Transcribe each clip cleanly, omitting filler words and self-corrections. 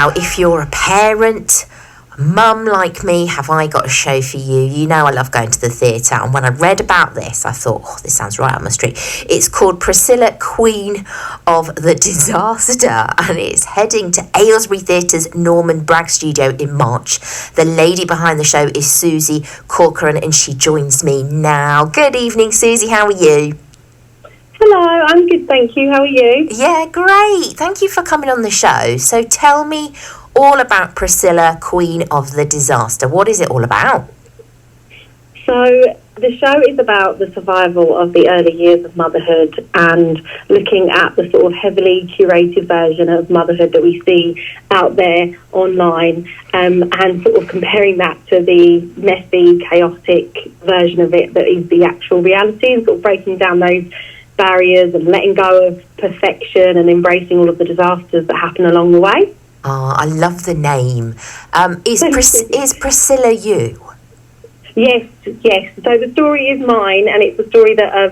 Now, if you're a parent, mum like me, have I got a show for you? You know I love going to the theatre, and when I read about this, I thought, oh, this sounds right up my street. It's called Priscilla, Queen of the Disaster, and it's heading to Aylesbury Theatre's Norman Bragg Studio in March. The lady behind the show is Susie Corcoran, and she joins me now. Good evening, Susie, how are you? Hello, I'm good, thank you. How are you? Yeah, great. Thank you for coming on the show. So tell me all about Priscilla, Queen of the Disaster. What is it all about? So the show is about the survival of the early years of motherhood and looking at the sort of heavily curated version of motherhood that we see out there online, and sort of comparing that to the messy, chaotic version of it that is the actual reality, and sort of breaking down those barriers and letting go of perfection and embracing all of the disasters that happen along the way. Oh, I love the name. Is Priscilla you? Yes. So the story is mine, and it's a story that,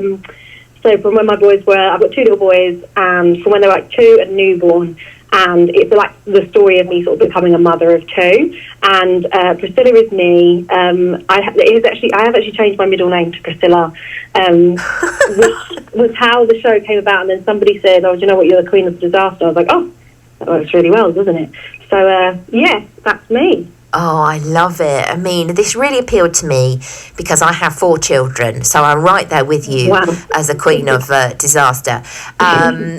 so from when my boys were, I've got two little boys, and from when they were like 2 and newborn, and it's like the story of me sort of becoming a mother of 2. And Priscilla is me. I have actually changed my middle name to Priscilla, which was how the show came about. And then somebody said, "Oh, do you know what? You're the Queen of the Disaster." I was like, "Oh, that works really well, doesn't it?" So yeah, that's me. Oh, I love it. I mean, this really appealed to me because I have 4 children, so I'm right there with you. Wow. As a queen of disaster.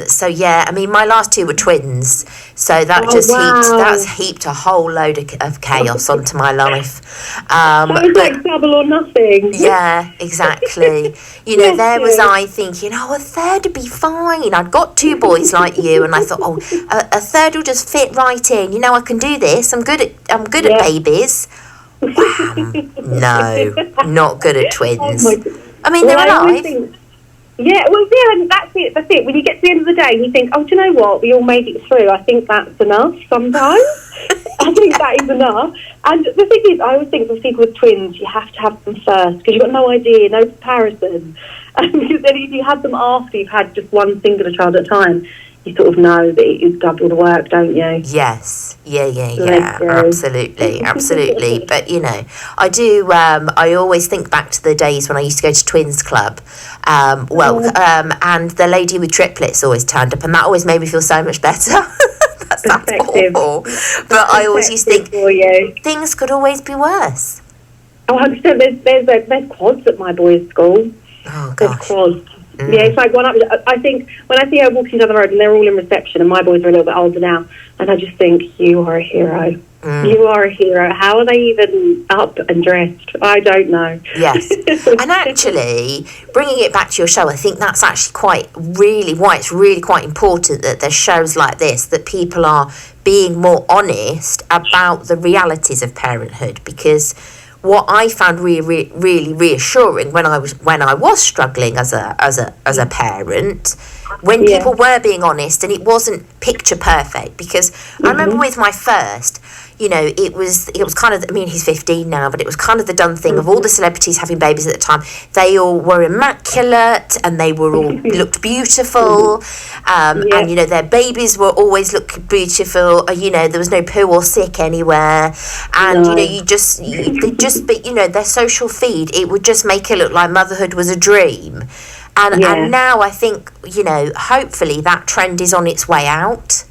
So yeah, I mean, my last 2 were twins, so that heaped a whole load of chaos onto my life. That was like double or nothing. Yeah, exactly. You know, there was I thinking, oh, a third would be fine. I'd got 2 boys like you, and I thought, oh, a third will just fit right in. You know, I can do this. I'm good at babies. No, not good at twins. I mean, they're alive. That's it. When you get to the end of the day and you think, oh, do you know what? We all made it through. I think that's enough sometimes. I think that is enough. And the thing is, I always think for people with twins, you have to have them first because you've got no idea, no comparison. Because then if you had them after you've had just one singular child at a time, you sort of know that it is double the work, don't you? Yes. Yeah. Absolutely. But, you know, I do, I always think back to the days when I used to go to Twins Club. And the lady with triplets always turned up, and that always made me feel so much better. That sounds awful. But I always used to think things could always be worse. Oh, 100%. There's quads at my boys' school. Oh, gosh. There's quads. Yeah, it's like I think when I see her walking down the road and they're all in reception and my boys are a little bit older now, and I just think, you are a hero. You are a hero. How are they even up and dressed? I don't know. Yes. And actually, bringing it back to your show, I think that's actually why it's really quite important that there's shows like this, that people are being more honest about the realities of parenthood, because what I found really reassuring when I was struggling as a parent, when people were being honest and it wasn't picture perfect, because I remember with my first, you know, it was kind of, I mean, he's 15 now, but it was kind of the done thing of all the celebrities having babies at the time. They all were immaculate and they were all looked beautiful. And, you know, their babies were always looked beautiful. You know, there was no poo or sick anywhere. And, you know, but, you know, their social feed, it would just make it look like motherhood was a dream. And now I think, you know, hopefully that trend is on its way out.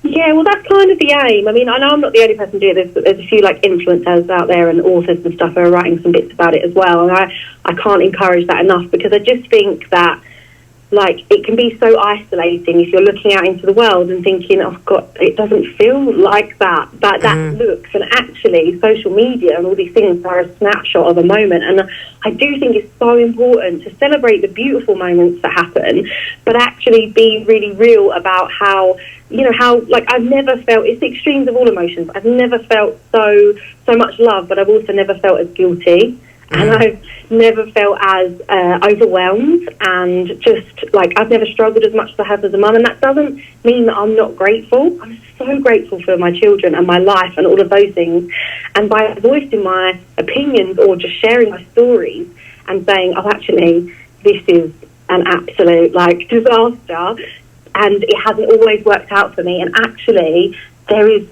Yeah, well, that's kind of the aim. I mean, I know I'm not the only person doing this, but there's a few, like, influencers out there and authors and stuff who are writing some bits about it as well. And I can't encourage that enough, because I just think that, like, it can be so isolating if you're looking out into the world and thinking, oh, God, it doesn't feel like that looks. And actually, social media and all these things are a snapshot of a moment. And I do think it's so important to celebrate the beautiful moments that happen, but actually be really real about how, you know, how, like, I've never felt, it's the extremes of all emotions. I've never felt so much love, but I've also never felt as guilty. And I've never felt as overwhelmed, and just, like, I've never struggled as much as I have as a mum. And that doesn't mean that I'm not grateful. I'm so grateful for my children and my life and all of those things. And by voicing my opinions or just sharing my stories and saying, oh, actually, this is an absolute, like, disaster, and it hasn't always worked out for me, and actually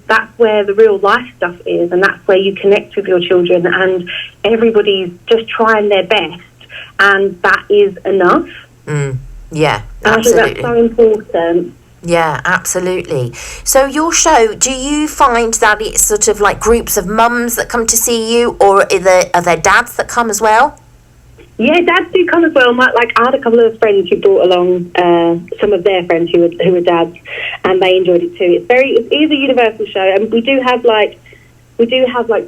that's where the real life stuff is, and that's where you connect with your children, and everybody's just trying their best, and that is enough. Yeah, and absolutely. I think that's so important. Yeah, absolutely. So your show, do you find that it's sort of like groups of mums that come to see you, or are there dads that come as well? Yeah, dads do come as well. I had a couple of friends who brought along some of their friends who were dads, and they enjoyed it too. It is a universal show, and we do have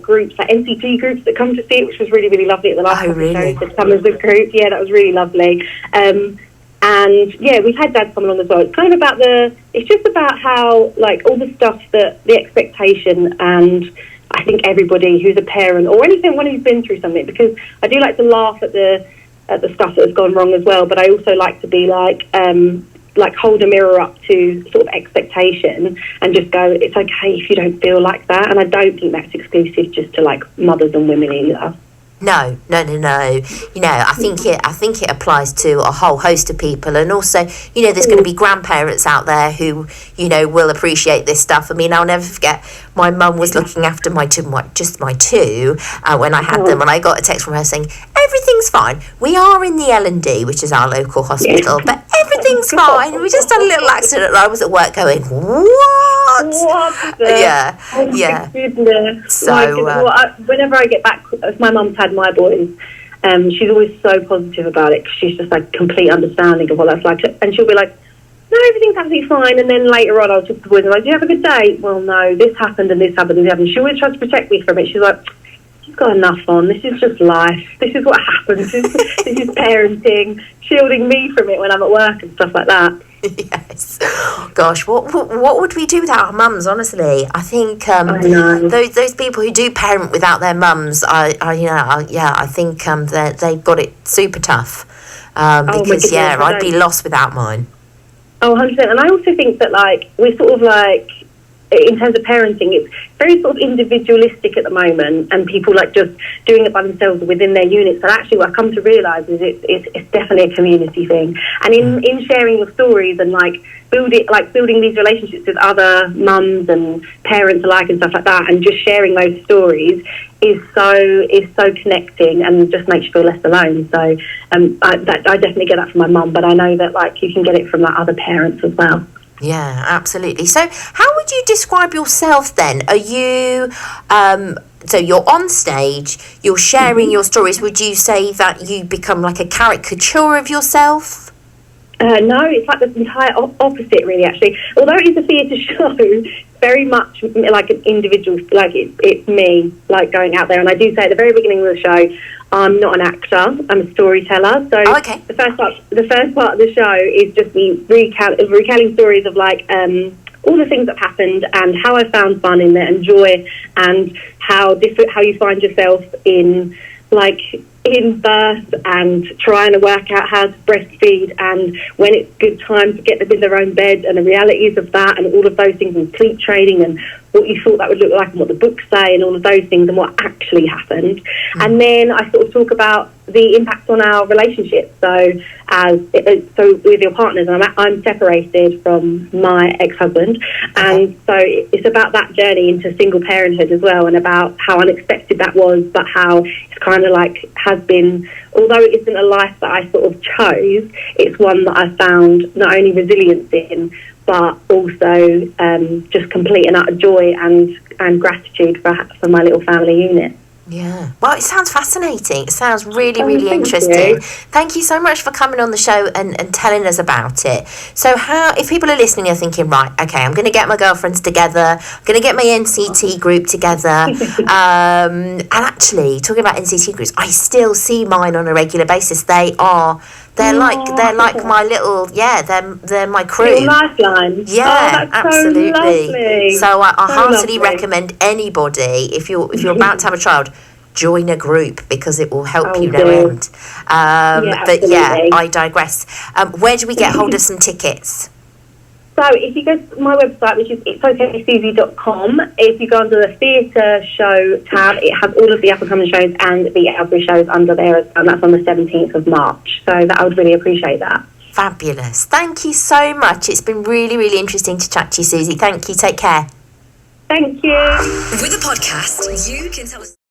groups, like NCT groups that come to see it, which was really, really lovely at the last couple of shows. They'd come as a group. Yeah, that was really lovely. And yeah, we've had dads come along as well. It's kind of it's just about how, like, all the stuff the expectation, and I think everybody who's a parent or anyone who's been through something, because I do like to laugh at the stuff that has gone wrong as well, but I also like to be like hold a mirror up to sort of expectation and just go, it's okay if you don't feel like that. And I don't think that's exclusive just to like mothers and women either. No. You know, I think it applies to a whole host of people, and also, you know, there's going to be grandparents out there who, you know, will appreciate this stuff. I mean, I'll never forget, my mum was looking after my two when I had them, and I got a text from her saying, everything's fine. We are in the L&D, which is our local hospital, but everything's fine. We just had a little accident, and I was at work going, what? Yeah. Goodness. So, whenever I get back, if my mum's had my boys, she's always so positive about it, because she's just like complete understanding of what that's like, and she'll be like, no, everything's absolutely fine. And then later on, I'll talk to the boys and like, do you have a good day? Well, no, this happened and this happened and this happened. She always tries to protect me from it. She's like, you've got enough on. This is just life. This is what happens. This is parenting, shielding me from it when I'm at work and stuff like that. Yes. Gosh, what would we do without our mums? Honestly, I think those people who do parent without their mums, I think they've got it super tough. Because I'd be lost without mine. Oh, 100%. And I also think that, like, we're sort of like, in terms of parenting, it's very sort of individualistic at the moment, and people like just doing it by themselves within their units. But actually, what I've come to realise is it's definitely a community thing. And in sharing your stories and building these relationships with other mums and parents alike and stuff like that, and just sharing those stories is so connecting and just makes you feel less alone. So I definitely get that from my mum, but I know that like you can get it from like other parents as well. Yeah, absolutely. So how would you describe yourself then? Are you, so you're on stage, you're sharing your stories. Would you say that you become like a caricature of yourself? No, it's like the entire opposite, really, actually. Although it's a theatre show, very much like an individual, like it's me, like going out there. And I do say at the very beginning of the show, I'm not an actor, I'm a storyteller. So the first part of the show is just me recounting stories of like all the things that have happened and how I found fun in it and joy, and how you find yourself in birth and trying to work out how to breastfeed, and when it's good time to get them in their own bed, and the realities of that, and all of those things, and sleep training, and what you thought that would look like, and what the books say, and all of those things, and what actually happened. And then I sort of talk about the impact on our relationship. So with your partners, and I'm separated from my ex-husband, and so it's about that journey into single parenthood as well, and about how unexpected that was, but how it's kind of like has been, although it isn't a life that I sort of chose, it's one that I found not only resilience in, but also just complete and utter joy and gratitude for my little family unit. Yeah. Well, it sounds fascinating. It sounds really, really interesting. Thank you so much for coming on the show and telling us about it. So if people are listening and thinking, right, okay, I'm going to get my girlfriends together, I'm going to get my NCT group together. And actually, talking about NCT groups, I still see mine on a regular basis. They're like my little, they're my crew. Your lifeline. Yeah, that's absolutely. So lovely. So I heartily recommend anybody, if you're about to have a child, join a group, because it will help you no end. But yeah, I digress. Where do we get hold of some tickets? So if you go to my website, which is itsokaysusie.com, if you go under the theatre show tab, it has all of the up-and-coming shows and the Aylesbury shows under there, and that's on the 17th of March. So I would really appreciate that. Fabulous. Thank you so much. It's been really, really interesting to chat to you, Susie. Thank you. Take care. Thank you. With a podcast, you can tell us.